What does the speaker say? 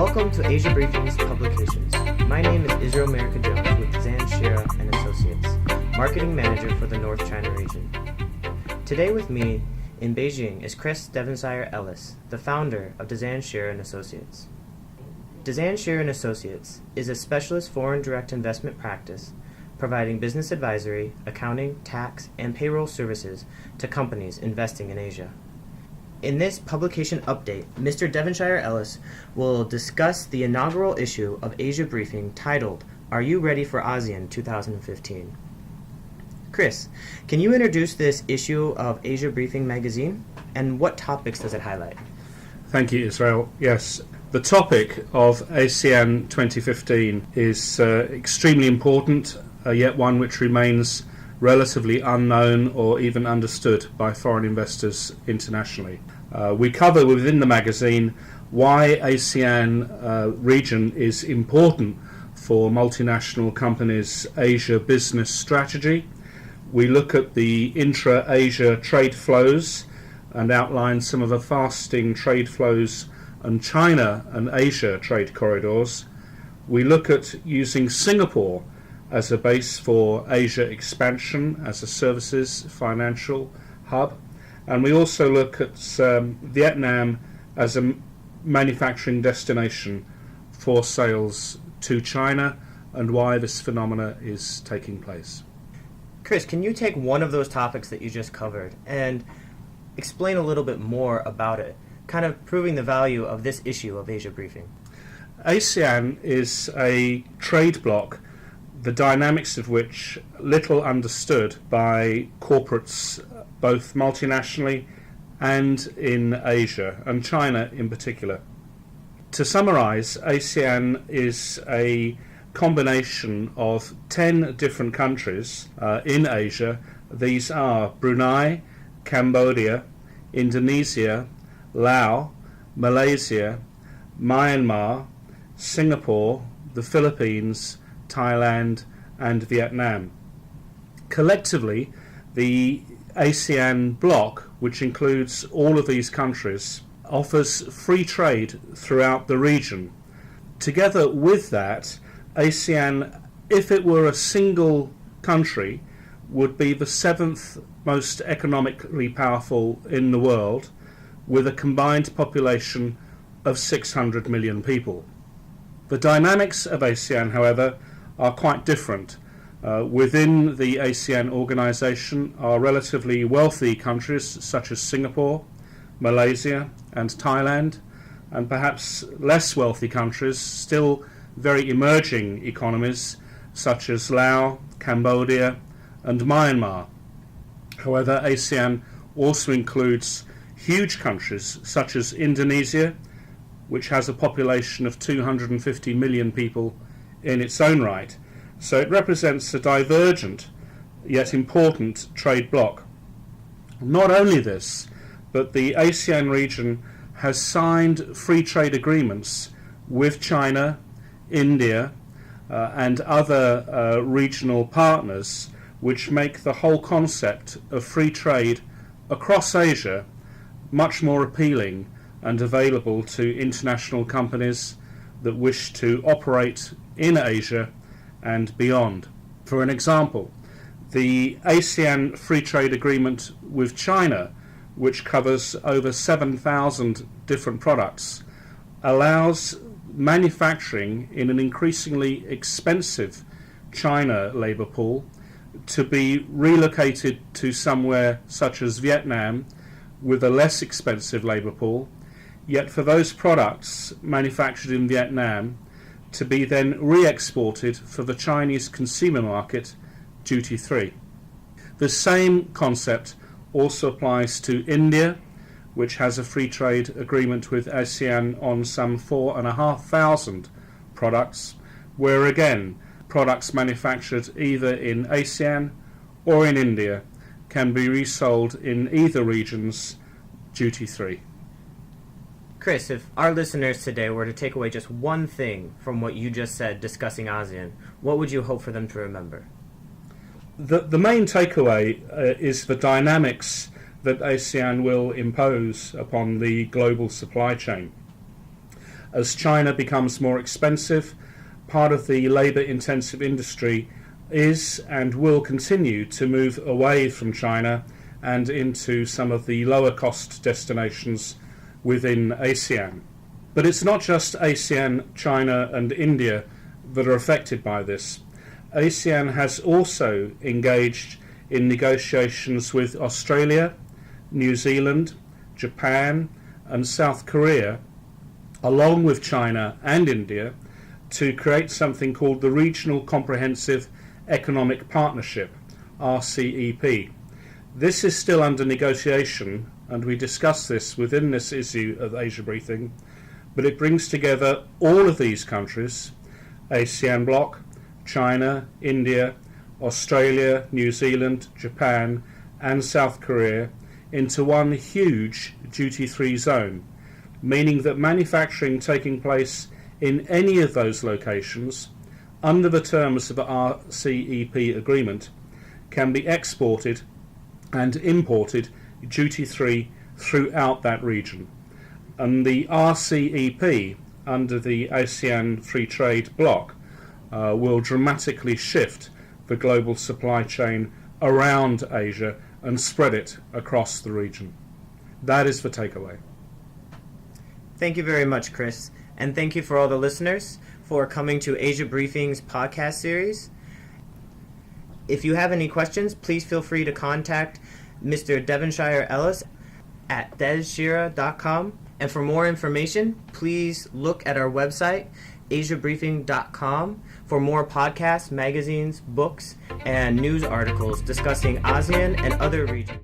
Welcome to Asia Briefing's Publications. My name is Israel America Jones with Dezan Shira Associates, Marketing Manager for the North China region. Today with me in Beijing is Devonshire-Ellis, the founder of Dezan Shira Associates. Dezan Shira Associates is a specialist foreign direct investment practice providing business advisory, accounting, tax, and payroll services to companies investing in Asia. In this publication update, Mr. Devonshire-Ellis will discuss the inaugural issue of Asia Briefing titled, Are You Ready for ASEAN 2015? Chris, can you introduce this issue of Asia Briefing magazine, and what topics does it highlight? Thank you, Israel. Yes, the topic of ASEAN 2015 is extremely important, yet one which remains relatively unknown or even understood by foreign investors internationally. We cover within the magazine why ASEAN region is important for multinational companies' Asia business strategy. We look at the intra-Asia trade flows and outline some of the fasting trade flows and China and Asia trade corridors. We look at using Singapore as a base for Asia expansion as a services financial hub. And we also look at Vietnam as a manufacturing destination for sales to China and why this phenomena is taking place. Chris, can you take one of those topics that you just covered and explain a little bit more about it, kind of proving the value of this issue of Asia Briefing? ASEAN is a trade bloc, the dynamics of which little understood by corporates both multinationally and in Asia, and China in particular. To summarize, ASEAN is a combination of 10 different countries in Asia. These are Brunei, Cambodia, Indonesia, Laos, Malaysia, Myanmar, Singapore, the Philippines, Thailand, and Vietnam. Collectively, the ASEAN bloc, which includes all of these countries, offers free trade throughout the region. Together with that, ASEAN, if it were a single country, would be the seventh most economically powerful in the world, with a combined population of 600 million people. The dynamics of ASEAN, however, are quite different. Within the ASEAN organization are relatively wealthy countries such as Singapore, Malaysia, and Thailand, and perhaps less wealthy countries, still very emerging economies such as Laos, Cambodia, and Myanmar. However, ASEAN also includes huge countries such as Indonesia, which has a population of 250 million people in its own right. So it represents a divergent yet important trade bloc. Not only this, but the ASEAN region has signed free trade agreements with China, India, and other regional partners, which make the whole concept of free trade across Asia much more appealing and available to international companies that wish to operate in Asia and beyond. For an example, the ASEAN Free Trade Agreement with China, which covers over 7,000 different products, allows manufacturing in an increasingly expensive China labour pool to be relocated to somewhere such as Vietnam with a less expensive labour pool, yet for those products manufactured in Vietnam to be then re-exported for the Chinese consumer market duty-free. The same concept also applies to India, which has a free trade agreement with ASEAN on some 4,500 products, where again, products manufactured either in ASEAN or in India can be resold in either regions duty-free. Chris, if our listeners today were to take away just one thing from what you just said discussing ASEAN, what would you hope for them to remember? The main takeaway is the dynamics that ASEAN will impose upon the global supply chain. As China becomes more expensive, part of the labour-intensive industry is and will continue to move away from China and into some of the lower-cost destinations within ASEAN. But it's not just ASEAN, China and India that are affected by this. ASEAN has also engaged in negotiations with Australia, New Zealand, Japan and South Korea, along with China and India, to create something called the Regional Comprehensive Economic Partnership, RCEP. This is still under negotiation, and we discuss this within this issue of Asia Briefing, but it brings together all of these countries, ASEAN bloc, China, India, Australia, New Zealand, Japan and South Korea into one huge duty-free zone, meaning that manufacturing taking place in any of those locations under the terms of the RCEP agreement can be exported and imported duty-free throughout that region. And the RCEP under the ASEAN Free Trade Bloc will dramatically shift the global supply chain around Asia and spread it across the region. That is the takeaway. Thank you very much, Chris. And thank you for all the listeners for coming to Asia Briefing's podcast series. If you have any questions, please feel free to contact Mr. Devonshire-Ellis at dezshira.com. And for more information, please look at our website, asiabriefing.com, for more podcasts, magazines, books, and news articles discussing ASEAN and other regions.